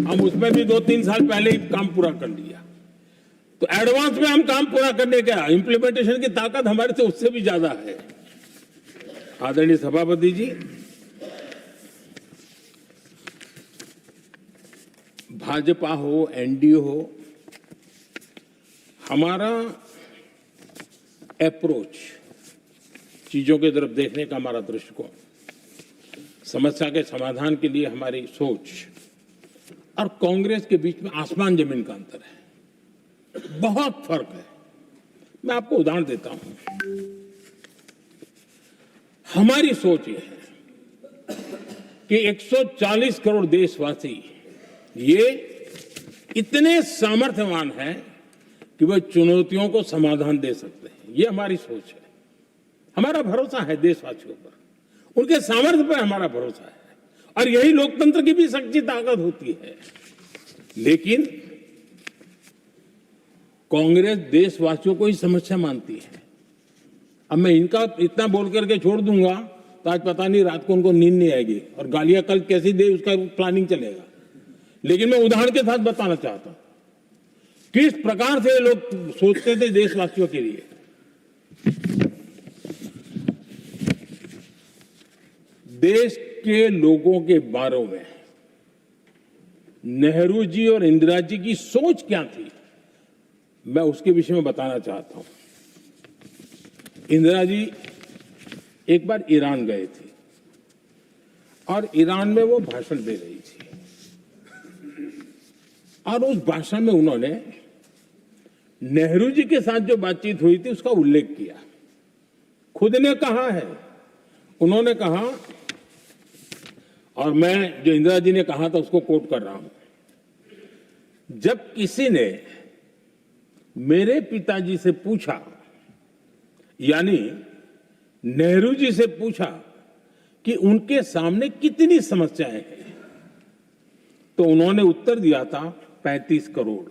हम उसमें भी 2-3 साल पहले ही काम पूरा कर लिया। तो एडवांस में हम काम पूरा करने का इंप्लीमेंटेशन की ताकत हमारे से उससे भी ज्यादा है। आदरणीय सभापति जी, भाजपा हो, एनडीए हो, हमारा अप्रोच, चीजों की तरफ देखने का हमारा दृष्टिकोण, समस्या के समाधान के लिए हमारी सोच और कांग्रेस के बीच में आसमान जमीन का अंतर है, बहुत फर्क है। मैं आपको उदाहरण देता हूं। हमारी सोच ये है कि 140 करोड़ देशवासी ये इतने सामर्थ्यवान हैं कि वह चुनौतियों को समाधान दे सकते हैं। ये हमारी सोच है। हमारा भरोसा है देशवासियों पर, उनके सामर्थ्य पर हमारा भरोसा है, और यही लोकतंत्र की भी सच्ची ताकत होती है। लेकिन कांग्रेस देशवासियों को ही समस्या मानती है। अब मैं इनका इतना बोल करके छोड़ दूंगा तो आज पता नहीं रात को उनको नींद नहीं आएगी और गालियां कल कैसी दे उसका प्लानिंग चलेगा। लेकिन मैं उदाहरण के साथ बताना चाहता हूं किस प्रकार से लोग सोचते थे देशवासियों के लिए। देश के लोगों के बारे में नेहरू जी और इंदिरा जी की सोच क्या थी, मैं उसके विषय में बताना चाहता हूं। इंदिरा जी एक बार ईरान गए थे और ईरान में वो भाषण दे रही थी, और उस भाषण में उन्होंने नेहरू जी के साथ जो बातचीत हुई थी उसका उल्लेख किया। खुद ने कहा है, उन्होंने कहा, और मैं जो इंदिरा जी ने कहा था उसको कोट कर रहा हूं, जब किसी ने मेरे पिताजी से पूछा, यानी नेहरू जी से पूछा कि उनके सामने कितनी समस्याएं हैं, तो उन्होंने उत्तर दिया था 35 करोड़।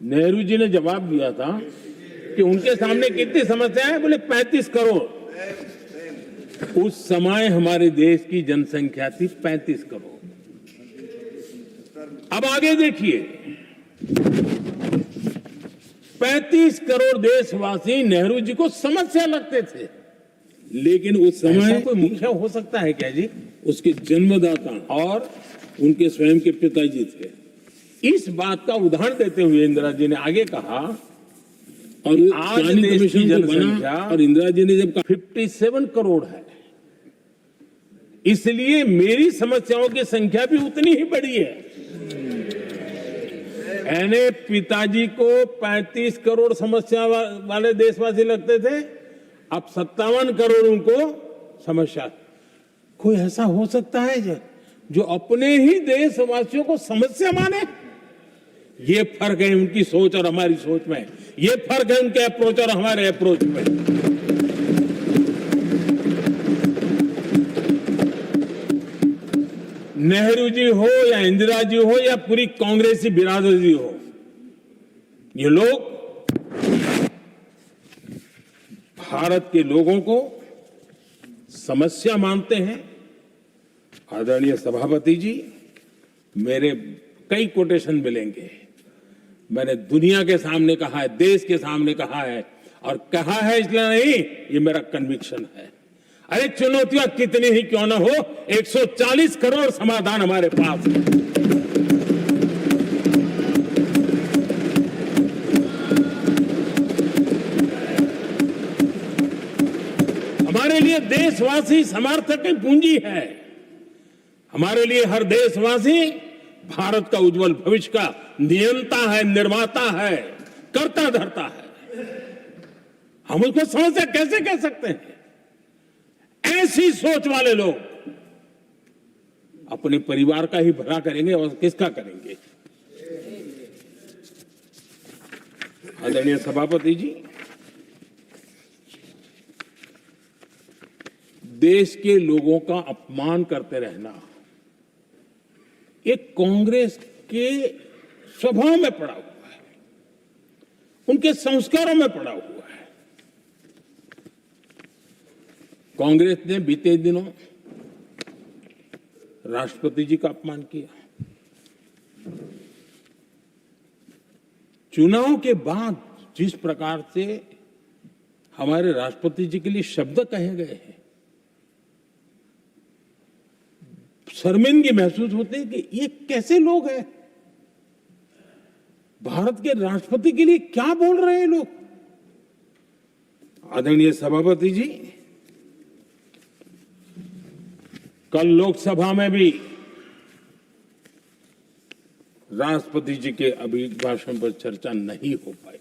नेहरू जी ने जवाब दिया था कि उनके सामने कितनी समस्याएं हैं, बोले 35 करोड़। उस समय हमारे देश की जनसंख्या थी 35 करोड़। अब आगे देखिए, 35 करोड़ देशवासी नेहरू जी को समस्या लगते थे, लेकिन उस समय कोई मुखिया हो सकता है क्या जी? उसके जन्मदाता और उनके स्वयं के पिताजी थे। इस बात का उदाहरण देते हुए इंदिरा जी ने आगे कहा, और आज देश की जनसंख्या और इंदिरा जी ने जब कहा 57 करोड़ है, इसलिए मेरी समस्याओं की संख्या भी उतनी ही बड़ी है। यानी पिताजी को 35 करोड़ समस्या वाले देशवासी लगते थे, अब 57 करोड़ उनको समस्या। कोई ऐसा हो सकता है जो अपने ही देशवासियों को समस्या माने? ये फर्क है उनकी सोच और हमारी सोच में, ये फर्क है उनके अप्रोच और हमारे अप्रोच में। नेहरू जी हो या इंदिरा जी हो या पूरी कांग्रेसी बिरादरी हो, ये लोग भारत के लोगों को समस्या मानते हैं। आदरणीय सभापति जी, मेरे कई कोटेशन मिलेंगे। मैंने दुनिया के सामने कहा है, देश के सामने कहा है, और कहा है इसलिए नहीं, ये मेरा कन्विक्शन है। अरे चुनौतियां कितनी ही क्यों ना हो, 140 करोड़ समाधान हमारे पास है। हमारे लिए देशवासी समर्थक की पूंजी है। हमारे लिए हर देशवासी भारत का उज्जवल भविष्य का नियंता है, निर्माता है, कर्ता धर्ता है। हम उसको समस्या कैसे कह सकते हैं? ऐसी सोच वाले लोग अपने परिवार का ही भला करेंगे और किसका करेंगे? आदरणीय सभापति जी, देश के लोगों का अपमान करते रहना एक कांग्रेस के स्वभाव में पड़ा हुआ है, उनके संस्कारों में पड़ा हुआ है। कांग्रेस ने बीते दिनों राष्ट्रपति जी का अपमान किया, चुनाव के बाद जिस प्रकार से हमारे राष्ट्रपति जी के लिए शब्द कहे गए हैं, शर्मिंदगी महसूस होती है कि ये कैसे लोग हैं। भारत के राष्ट्रपति के लिए क्या बोल रहे हैं लोग। आदरणीय सभापति जी, कल लोकसभा में भी राष्ट्रपति जी के अभिभाषण पर चर्चा नहीं हो पाई।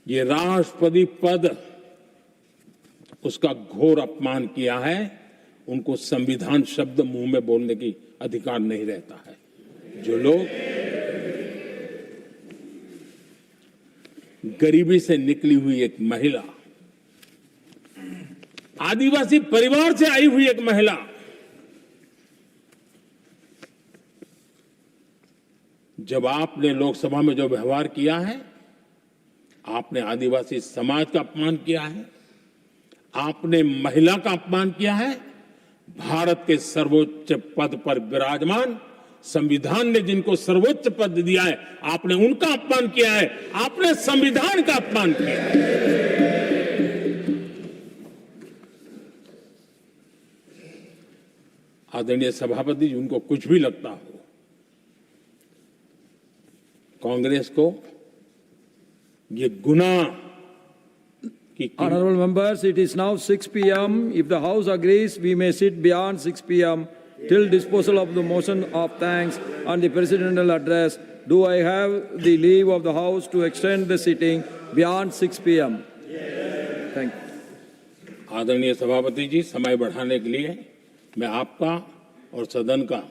ये राष्ट्रपति पद, उसका घोर अपमान किया है। उनको संविधान शब्द मुंह में बोलने की अधिकार नहीं रहता है। जो लोग गरीबी से निकली हुई एक महिला, आदिवासी परिवार से आई हुई एक महिला, जब आपने लोकसभा में जो व्यवहार किया है, आपने आदिवासी समाज का अपमान किया है, आपने महिला का अपमान किया है। भारत के सर्वोच्च पद पर विराजमान, संविधान ने जिनको सर्वोच्च पद दिया है, आपने उनका अपमान किया है। आपने संविधान का अपमान किया है। आदरणीय सभापति जी, उनको कुछ भी लगता हो, कांग्रेस को ये गुनाह Honorable members, it is now 6 p.m. If the House agrees, we may sit beyond 6 p.m. till disposal of the motion of thanks and the presidential address. Do I have the leave of the House to extend the sitting beyond 6 p.m.? Thank you. आदरणीय सभापति जी, समय बढ़ाने के लिए मैं आपका और सदन का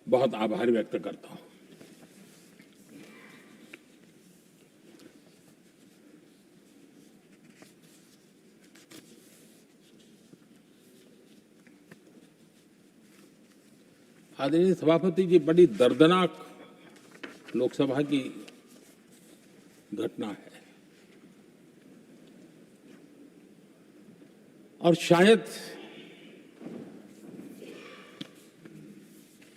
बहुत आभार व्यक्त करता हूं। आदरणीय सभापति जी, बड़ी दर्दनाक लोकसभा की घटना है और शायद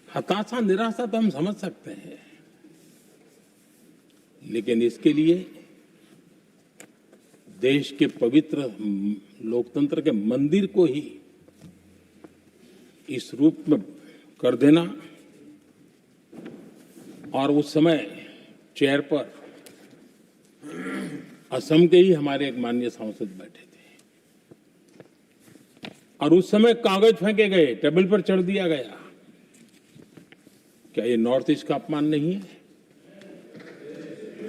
हताशा, निराशा तो हम समझ सकते हैं, लेकिन इसके लिए देश के पवित्र लोकतंत्र के मंदिर को ही इस रूप में कर देना। और उस समय चेयर पर असम के ही हमारे एक माननीय सांसद बैठे थे और उस समय कागज फेंके गए, टेबल पर चढ़ दिया गया। क्या ये नॉर्थ ईस्ट का अपमान नहीं है?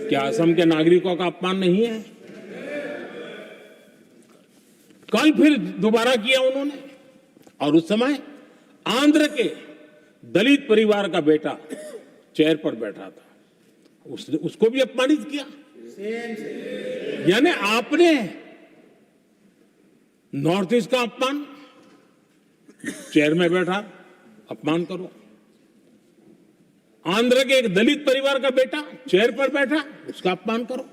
क्या असम के नागरिकों का अपमान नहीं है? कल फिर दोबारा किया उन्होंने और उस समय आंध्र के दलित परिवार का बेटा चेयर पर बैठा था, उसको भी अपमानित किया। यानी आपने नॉर्थ ईस्ट का अपमान, चेयर में बैठा अपमान करो। आंध्र के एक दलित परिवार का बेटा चेयर पर बैठा, उसका अपमान करो।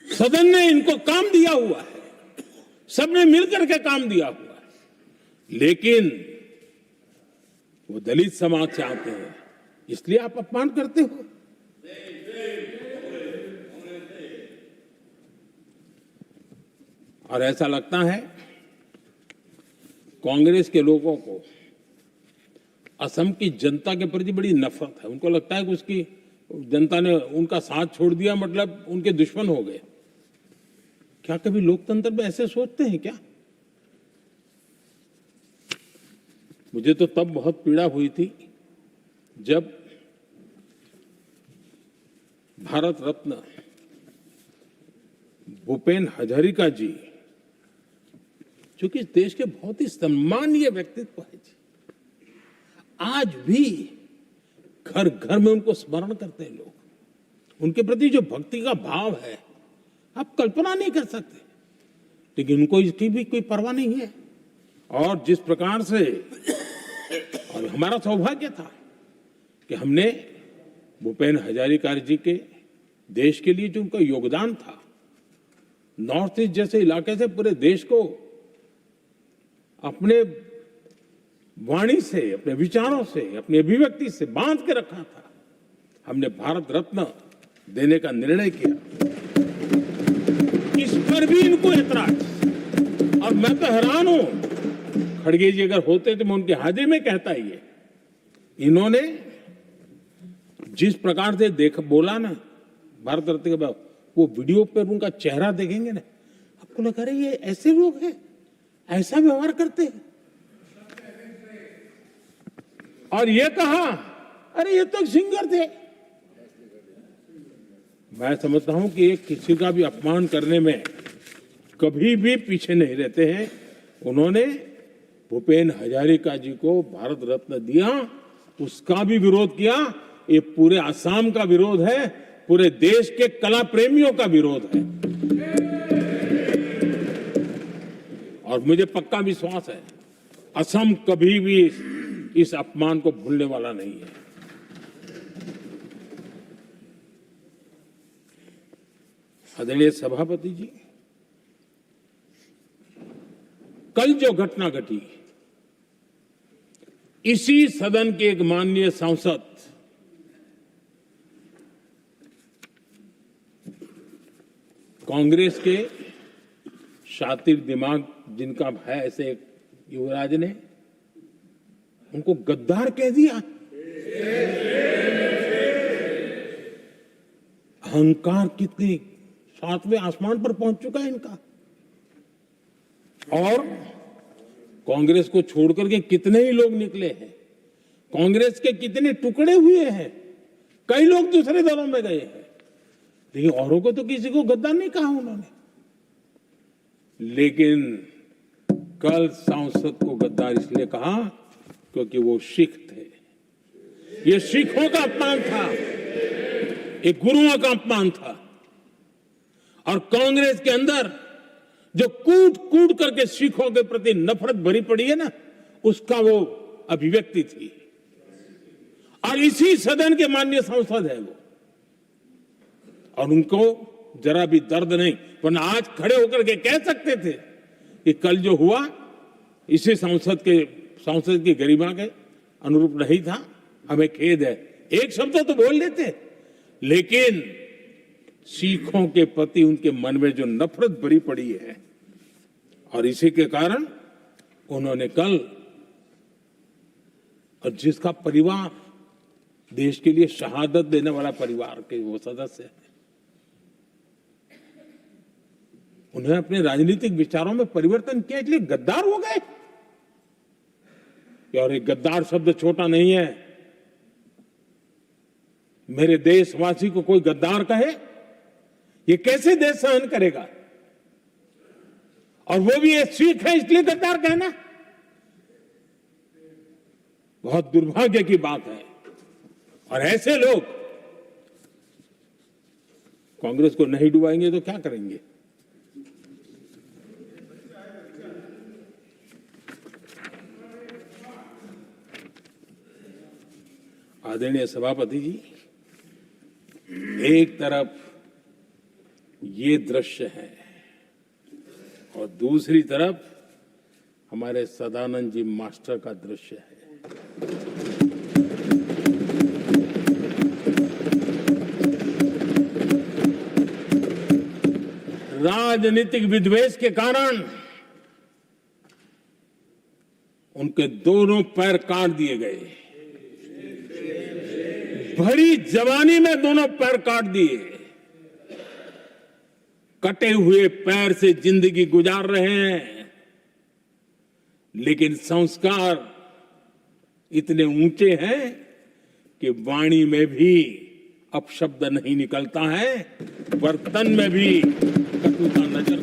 सदन ने इनको काम दिया हुआ है, सबने मिलकर के काम दिया हुआ है, लेकिन वो दलित समाज से आते हैं, इसलिए आप अपमान करते हो। और ऐसा लगता है कांग्रेस के लोगों को असम की जनता के प्रति बड़ी नफरत है। उनको लगता है कि उसकी जनता ने उनका साथ छोड़ दिया, मतलब उनके दुश्मन हो गए। क्या कभी लोकतंत्र में ऐसे सोचते हैं क्या? मुझे तो तब बहुत पीड़ा हुई थी जब भारत रत्न भूपेन हजारिका जी, जो कि इस देश के बहुत ही सम्मानीय व्यक्तित्व है जी, आज भी घर घर में उनको स्मरण करते हैं लोग। उनके प्रति जो भक्ति का भाव है, आप कल्पना नहीं कर सकते, लेकिन उनको इसकी भी कोई परवाह नहीं है। और जिस प्रकार से, और हमारा सौभाग्य था कि हमने भूपेन हजारिका जी के देश के लिए जो उनका योगदान था, नॉर्थ ईस्ट जैसे इलाके से पूरे देश को अपने वाणी से, अपने विचारों से, अपनी अभिव्यक्ति से बांध के रखा था। हमने भारत रत्न देने का निर्णय किया। इस पर भी इनको ऐतराज। और मैं तो हैरान हूं, खड़गे जी अगर होते तो मैं उनकी हाजिरी में कहता ही है। इन्होंने जिस प्रकार से बोला ना भारत रत्न के बाद, वो वीडियो पर उनका चेहरा देखेंगे ना, आपको लगा रही ये ऐसे लोग हैं, ऐसा व्यवहार करते हैं। और ये कहा, अरे ये तो सिंगर थे। मैं समझता हूं कि एक किसी का भी अपमान करने में कभी भी पीछे नहीं रहते हैं। उन्होंने भूपेन हजारिका जी को भारत रत्न दिया, उसका भी विरोध किया। ये पूरे असम का विरोध है, पूरे देश के कला प्रेमियों का विरोध है। और मुझे पक्का विश्वास है असम कभी भी इस अपमान को भूलने वाला नहीं है। आदरणीय सभापति जी, कल जो घटना घटी, इसी सदन के एक माननीय सांसद कांग्रेस के शातिर दिमाग जिनका है, ऐसे एक युवराज ने उनको गद्दार कह दिया। अहंकार कितनी सातवें आसमान पर पहुंच चुका है इनका। और कांग्रेस को छोड़कर के कितने ही लोग निकले हैं, कांग्रेस के कितने टुकड़े हुए हैं, कई लोग दूसरे दलों में गए हैं, लेकिन औरों को तो किसी को गद्दार नहीं कहा उन्होंने। लेकिन कल सांसद को गद्दार इसलिए कहा क्योंकि वो सिख थे। ये सिखों का अपमान था, एक गुरुओं का अपमान था। और कांग्रेस के अंदर जो कूट कूट करके सिखों के प्रति नफरत भरी पड़ी है ना, उसका वो अभिव्यक्ति थी। और इसी सदन के माननीय सांसद है वो, और उनको जरा भी दर्द नहीं, वरना आज खड़े होकर के कह सकते थे कि कल जो हुआ इसी सांसद की गरिमा के अनुरूप नहीं था, हमें खेद है। एक शब्द तो बोल लेते, लेकिन सिखों के प्रति उनके मन में जो नफरत भरी पड़ी है, और इसी के कारण उन्होंने कल, और जिसका परिवार देश के लिए शहादत देने वाला परिवार के वो सदस्य हैं, उन्होंने अपने राजनीतिक विचारों में परिवर्तन किया, इसलिए गद्दार हो गए। और एक गद्दार शब्द छोटा नहीं है। मेरे देशवासी को कोई गद्दार कहे, ये कैसे देश सहन करेगा? और वो भी एक सिख है इसलिए गद्दार कहना बहुत दुर्भाग्य की बात है। और ऐसे लोग कांग्रेस को नहीं डुबाएंगे तो क्या करेंगे? आदरणीय सभापति जी, एक तरफ ये दृश्य है और दूसरी तरफ हमारे सदानंद जी मास्टर का दृश्य है। राजनीतिक विद्वेष के कारण उनके दोनों पैर काट दिए गए। भरी जवानी में दोनों पैर काट दिए। कटे हुए पैर से जिंदगी गुजार रहे हैं, लेकिन संस्कार इतने ऊंचे हैं कि वाणी में भी अपशब्द नहीं निकलता है, बर्तन में भी कटुता नजर